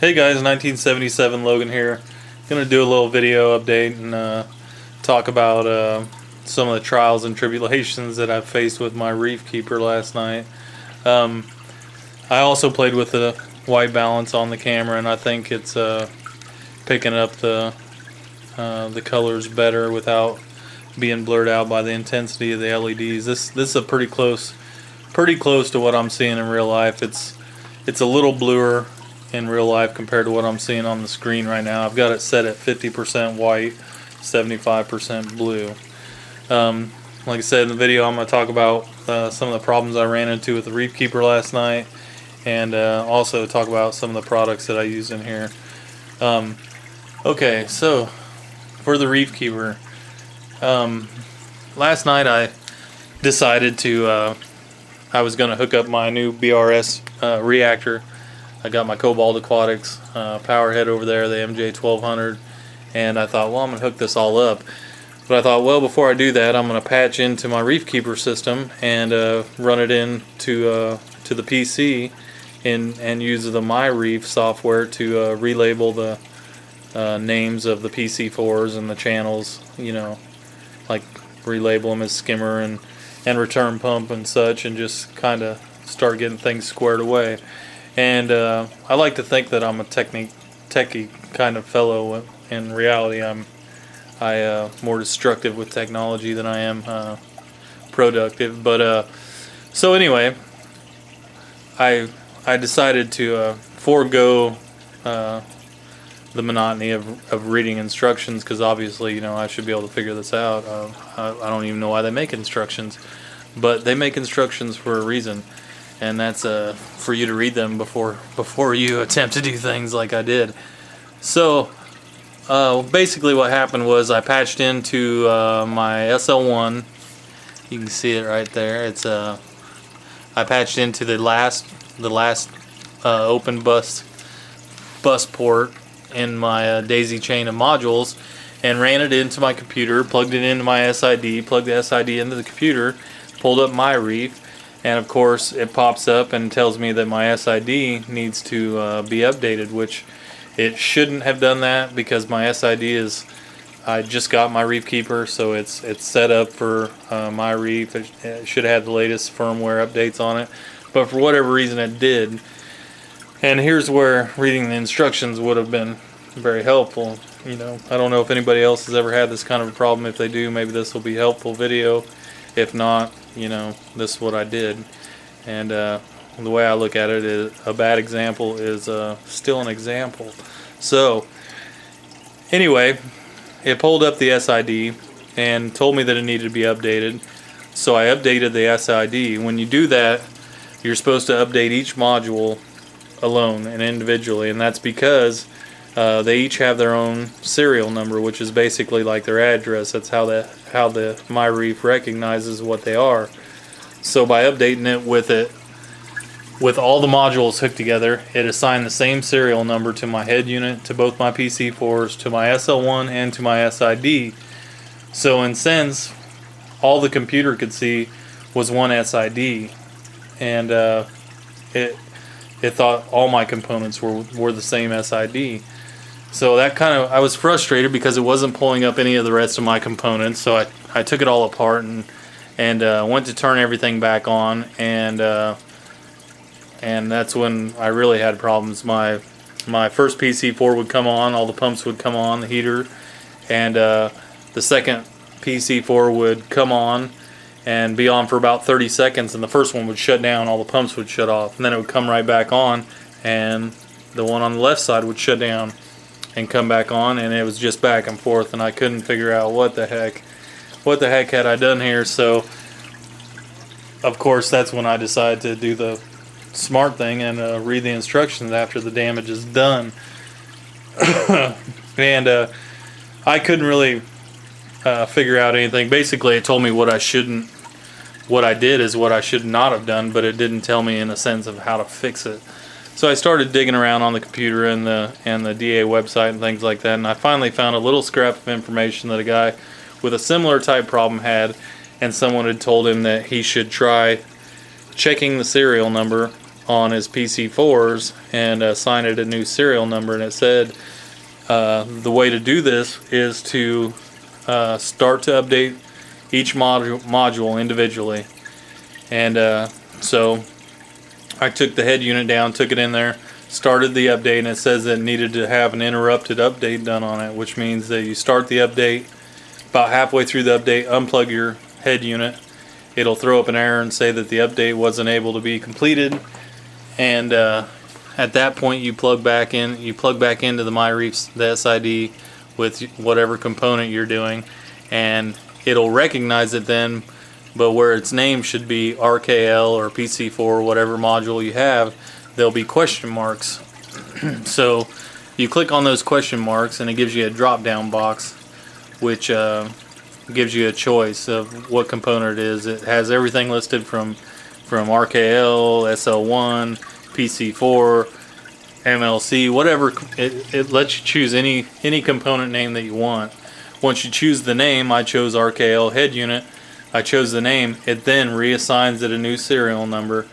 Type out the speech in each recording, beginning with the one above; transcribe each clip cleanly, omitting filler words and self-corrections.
Hey guys, 1977 Logan here. Gonna do a little video update and talk about some of the trials and tribulations that I've faced with my Reefkeeper last night. I also played with the white balance on the camera, and I think it's picking up the colors better without being blurred out by the intensity of the LEDs. This is a pretty close to what I'm seeing in real life. It's a little bluer in real life compared to what I'm seeing on the screen right now. I've got it set at 50% white, 75% blue. Like I said in the video, I'm going to talk about some of the problems I ran into with the Reefkeeper last night, and also talk about some of the products that I use in here. Okay, so for the Reefkeeper, last night I decided to I was going to hook up my new BRS reactor. I got my Cobalt Aquatics power head over there, the MJ1200, and I thought, well, I'm going to hook this all up. But I thought, well, before I do that, I'm going to patch into my Reefkeeper system and run it into to the PC and use the MyReef software to relabel the names of the PC4s and the channels, you know, like relabel them as skimmer and return pump and such, and just kind of start getting things squared away. And I like to think that I'm a techie kind of fellow. In reality, I'm more destructive with technology than I am productive. But so anyway, I decided to forego the monotony of reading instructions, because obviously, you know, I should be able to figure this out. I don't even know why they make instructions, but they make instructions for a reason. And that's for you to read them before you attempt to do things like I did. So basically what happened was I patched into my SL1. You can see it right there. It's I patched into the last open bus port in my daisy chain of modules, and ran it into my computer, plugged it into my SID, plugged the SID into the computer, pulled up MyReef. And of course it pops up and tells me that my SID needs to be updated, which it shouldn't have done that, because my SID is, I just got my Reefkeeper, so it's set up for MyReef. It should have had the latest firmware updates on it, but for whatever reason it did. And here's where reading the instructions would have been very helpful. You know, I don't know if anybody else has ever had this kind of a problem. If they do, maybe this will be a helpful video. If not, you know, this is what I did. And the way I look at it is, a bad example is still an example. So anyway, it pulled up the SID and told me that it needed to be updated. So I updated the SID. When you do that, you're supposed to update each module alone and individually, and that's because they each have their own serial number, which is basically like their address. That's how the MyReef recognizes what they are. So by updating it with all the modules hooked together, it assigned the same serial number to my head unit, to both my PC4s, to my SL1, and to my SID. So in sense, all the computer could see was one SID, and it thought all my components were the same SID. So that kind of, I was frustrated because it wasn't pulling up any of the rest of my components. So I took it all apart and went to turn everything back on, and that's when I really had problems. My first PC4 would come on, all the pumps would come on, the heater, and the second PC4 would come on and be on for about 30 seconds, and the first one would shut down, all the pumps would shut off, and then it would come right back on, and the one on the left side would shut down and come back on, and it was just back and forth, and I couldn't figure out what the heck had I done here. So of course that's when I decided to do the smart thing and read the instructions after the damage is done. And I couldn't really figure out anything. Basically it told me what I did is what I should not have done, but it didn't tell me in a sense of how to fix it. So I started digging around on the computer and the DA website and things like that, and I finally found a little scrap of information that a guy with a similar type problem had, and someone had told him that he should try checking the serial number on his PC4s and assign it a new serial number, and it said the way to do this is to start to update each module individually. And so I took the head unit down, took it in there, started the update, and it says it needed to have an interrupted update done on it, which means that you start the update, about halfway through the update, unplug your head unit. It'll throw up an error and say that the update wasn't able to be completed, and at that point you plug back into the MyReef, the SID, with whatever component you're doing, and it'll recognize it then, but where its name should be RKL or PC4, whatever module you have, there'll be question marks. So you click on those question marks and it gives you a drop down box, which gives you a choice of what component it is. It has everything listed from RKL, SL1, PC4, MLC, whatever. It lets you choose any component name that you want. Once you choose the name, I chose RKL head unit, I chose the name, it then reassigns it a new serial number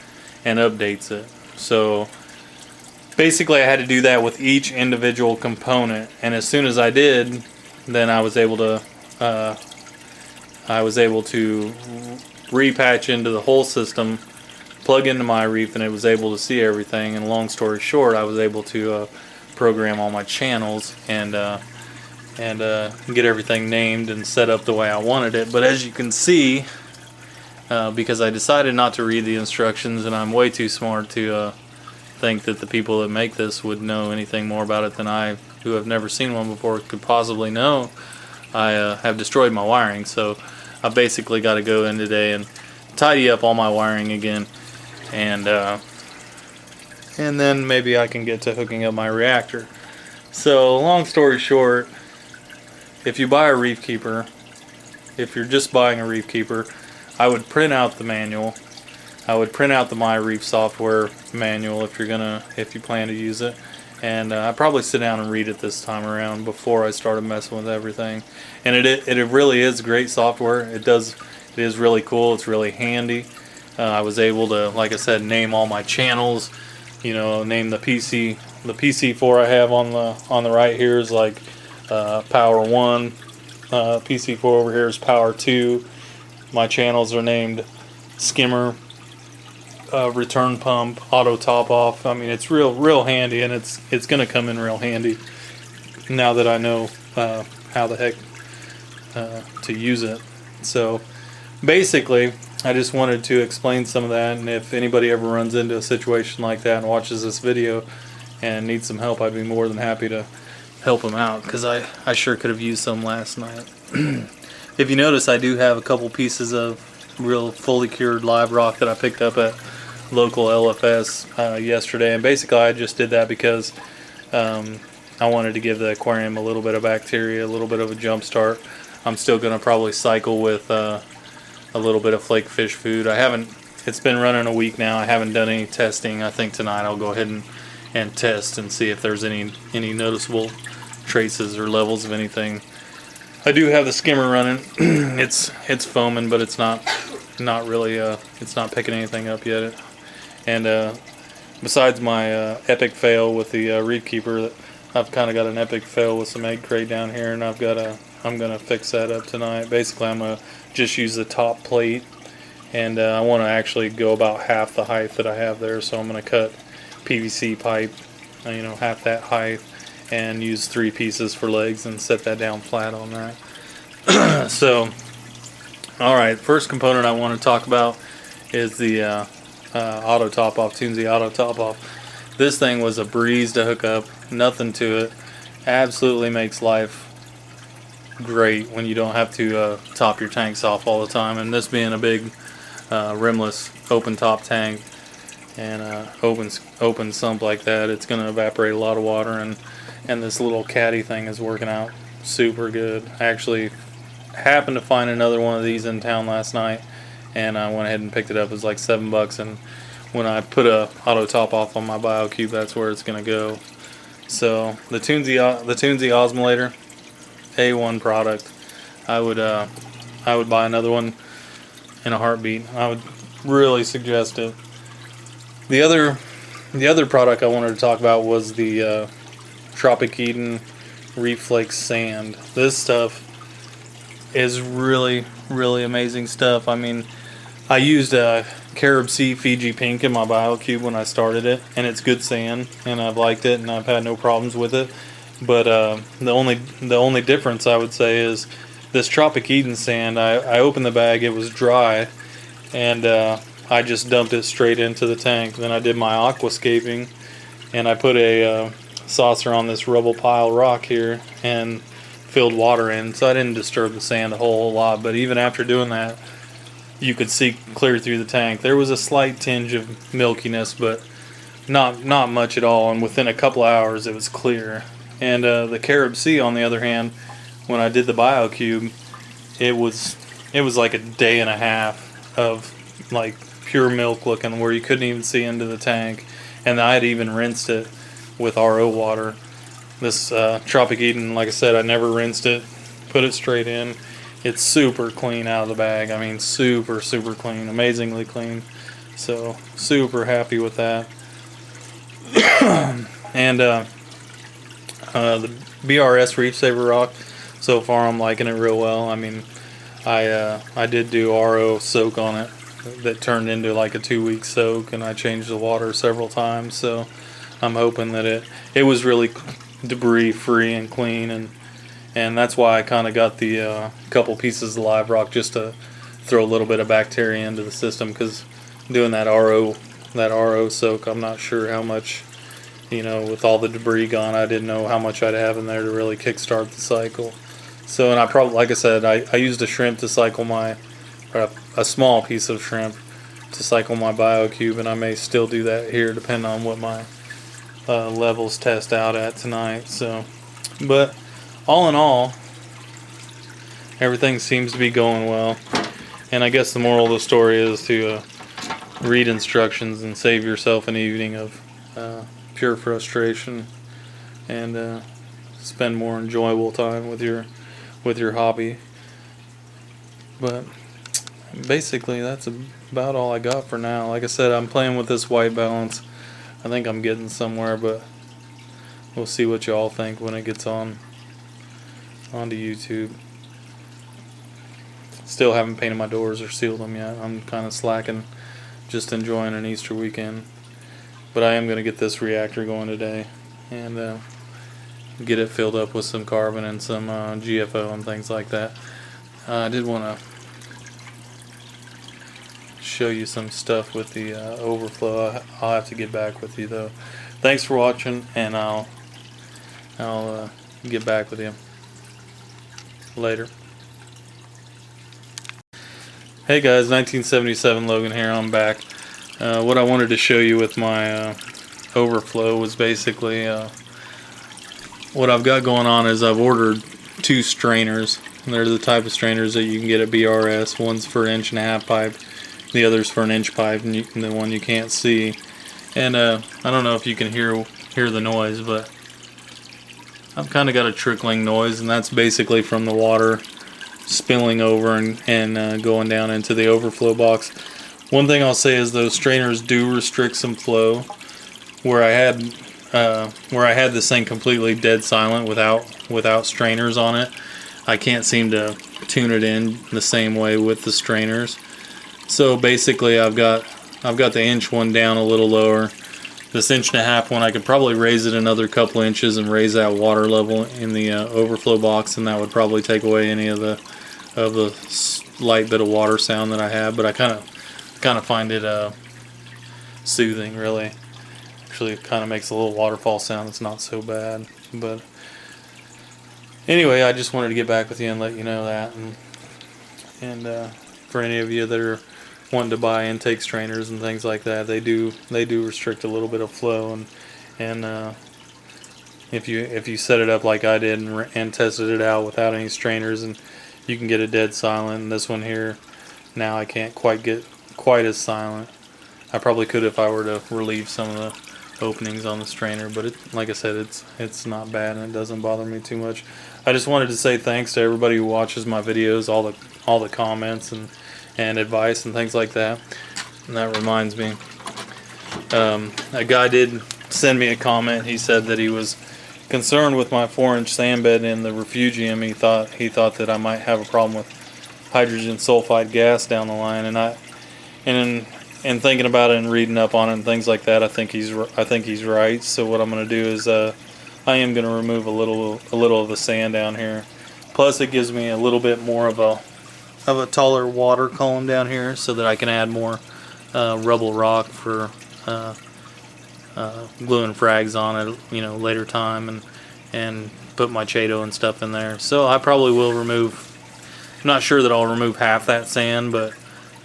and updates it. So basically I had to do that with each individual component, and as soon as I did, then I was able to repatch into the whole system, plug into my Reef, and it was able to see everything. And long story short, I was able to program all my channels and get everything named and set up the way I wanted it. But as you can see, because I decided not to read the instructions, and I'm way too smart to think that the people that make this would know anything more about it than I, who have never seen one before, could possibly know, I have destroyed my wiring. So I basically got to go in today and tidy up all my wiring again, and then maybe I can get to hooking up my reactor. So long story short, if you buy a Reefkeeper, if you're just buying a Reefkeeper, I would print out the manual. I would print out the MyReef software manual if you plan to use it, and I'd probably sit down and read it this time around before I started messing with everything. And it really is great software. It is really cool. It's really handy. I was able to, like I said, name all my channels. Name the PC4 I have on the right here is like Power 1. PC4 over here is Power 2. My channels are named Skimmer, Return Pump, Auto Top Off. I mean, it's real handy, and it's gonna come in real handy now that I know how the heck to use it. So basically, I just wanted to explain some of that, and if anybody ever runs into a situation like that and watches this video and needs some help, I'd be more than happy to help them out, because I sure could have used some last night. If you notice, I do have a couple pieces of real fully cured live rock that I picked up at local LFS yesterday, and basically I just did that because I wanted to give the aquarium a little bit of bacteria, a little bit of a jump start. I'm still going to probably cycle with a little bit of flake fish food. It's been running a week now. I haven't done any testing. I think tonight I'll go ahead and test and see if there's any noticeable traces or levels of anything. I do have the skimmer running. It's foaming, but it's not really it's not picking anything up yet. And besides my epic fail with the Reefkeeper, I've kind of got an epic fail with some egg crate down here, and I'm gonna fix that up tonight. Basically, I'm gonna just use the top plate, and I want to actually go about half the height that I have there. So I'm gonna cut PVC pipe, half that height, and use 3 pieces for legs and set that down flat on that. So, alright, first component I want to talk about is the auto top off, Toonsy auto top off. This thing was a breeze to hook up, nothing to it. Absolutely makes life great when you don't have to top your tanks off all the time. And this being a big rimless open top tank and open sump like that, it's going to evaporate a lot of water, and this little caddy thing is working out super good. I actually happened to find another one of these in town last night, and I went ahead and picked it up. It was like $7, and when I put a auto top off on my BioCube, that's where it's going to go. So the Toonsy osmolator, A1 product. I would buy another one in a heartbeat. I would really suggest it. The other product I wanted to talk about was the Tropic Eden Reef Flakes sand. This stuff is really, really amazing stuff. I mean, I used a Carib Sea Fiji Pink in my BioCube when I started it, and it's good sand, and I've liked it, and I've had no problems with it. But the only difference I would say is this Tropic Eden sand. I opened the bag, it was dry, and I just dumped it straight into the tank. Then I did my aquascaping, and I put a saucer on this rubble pile rock here and filled water in, so I didn't disturb the sand a whole lot. But even after doing that, you could see clear through the tank. There was a slight tinge of milkiness, but not much at all, and within a couple hours it was clear. And the Carib Sea, on the other hand, when I did the BioCube, it was like a day and a half of like pure milk looking, where you couldn't even see into the tank, and I had even rinsed it with RO water. This Tropic Eden, like I said, I never rinsed it, put it straight in. It's super clean out of the bag. I mean, super clean, amazingly clean. So super happy with that. And the BRS Reef Saver rock, so far I'm liking it real well. I mean, I did do RO soak on it that turned into like a 2-week soak, and I changed the water several times. So I'm hoping that it was really debris free and clean, and that's why I kind of got the couple pieces of live rock, just to throw a little bit of bacteria into the system, because doing that RO soak, I'm not sure how much, with all the debris gone, I didn't know how much I'd have in there to really kickstart the cycle. So, and I probably, like I said, I used a shrimp to cycle a small piece of shrimp to cycle my BioCube, and I may still do that here depending on what my levels test out at tonight. So, but all in all, everything seems to be going well, and I guess the moral of the story is to read instructions and save yourself an evening of pure frustration, and spend more enjoyable time with your hobby. But basically that's about all I got for now. Like I said, I'm playing with this white balance. I think I'm getting somewhere, but we'll see what y'all think when it gets onto YouTube. Still haven't painted my doors or sealed them yet. I'm kind of slacking, just enjoying an Easter weekend. But I am going to get this reactor going today, and get it filled up with some carbon and some GFO and things like that. I did want to show you some stuff with the Overflow. I'll have to get back with you though. Thanks for watching, and I'll get back with you later. Hey guys, 1977 Logan here. I'm back. What I wanted to show you with my Overflow was basically what I've got going on is I've ordered 2 strainers. They're the type of strainers that you can get at BRS. One's for 1.5-inch pipe, the other's for an 1-inch pipe, and the one you can't see. And I don't know if you can hear the noise, but I've kind of got a trickling noise, and that's basically from the water spilling over and going down into the overflow box. One thing I'll say is those strainers do restrict some flow. Where I had this thing completely dead silent without strainers on it, I can't seem to tune it in the same way with the strainers. So basically I've got the 1-inch one down a little lower. This 1.5-inch one, I could probably raise it another couple inches and raise that water level in the overflow box, and that would probably take away any of the slight bit of water sound that I have. But I kind of find it soothing, really. Actually, it kind of makes a little waterfall sound. It's not so bad. But anyway, I just wanted to get back with you and let you know that, and for any of you that are wanting to buy intake strainers and things like that, they do restrict a little bit of flow, and if you set it up like I did and tested it out without any strainers, and you can get it dead silent. And this one here, now I can't quite get quite as silent. I probably could if I were to relieve some of the openings on the strainer, but like I said, it's not bad, and it doesn't bother me too much. I just wanted to say thanks to everybody who watches my videos, all the comments and advice and things like that. And that reminds me, A guy did send me a comment. He said that he was concerned with my 4-inch sand bed in the refugium. He thought that I might have a problem with hydrogen sulfide gas down the line, and in thinking about it and reading up on it and things like that, I think he's right. So what I'm going to do is I am going to remove a little of the sand down here. Plus, it gives me a little bit more of a taller water column down here, so that I can add more rubble rock for gluing frags on it, later time, and put my Chaeto and stuff in there. So I probably will remove. I'm not sure that I'll remove half that sand, but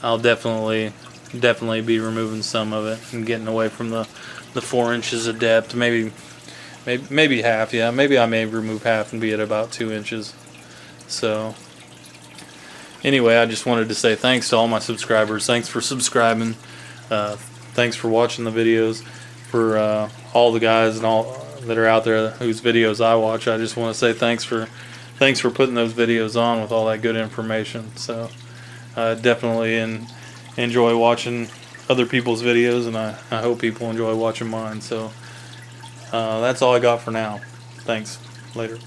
I'll definitely be removing some of it and getting away from the 4 inches of depth. Maybe half. Yeah, maybe I may remove half and be at about 2 inches. So anyway, I just wanted to say thanks to all my subscribers. Thanks for subscribing. Thanks for watching the videos. For all the guys and all that are out there whose videos I watch, I just want to say thanks for putting those videos on with all that good information. So definitely enjoy watching other people's videos, and I hope people enjoy watching mine. So that's all I got for now. Thanks. Later.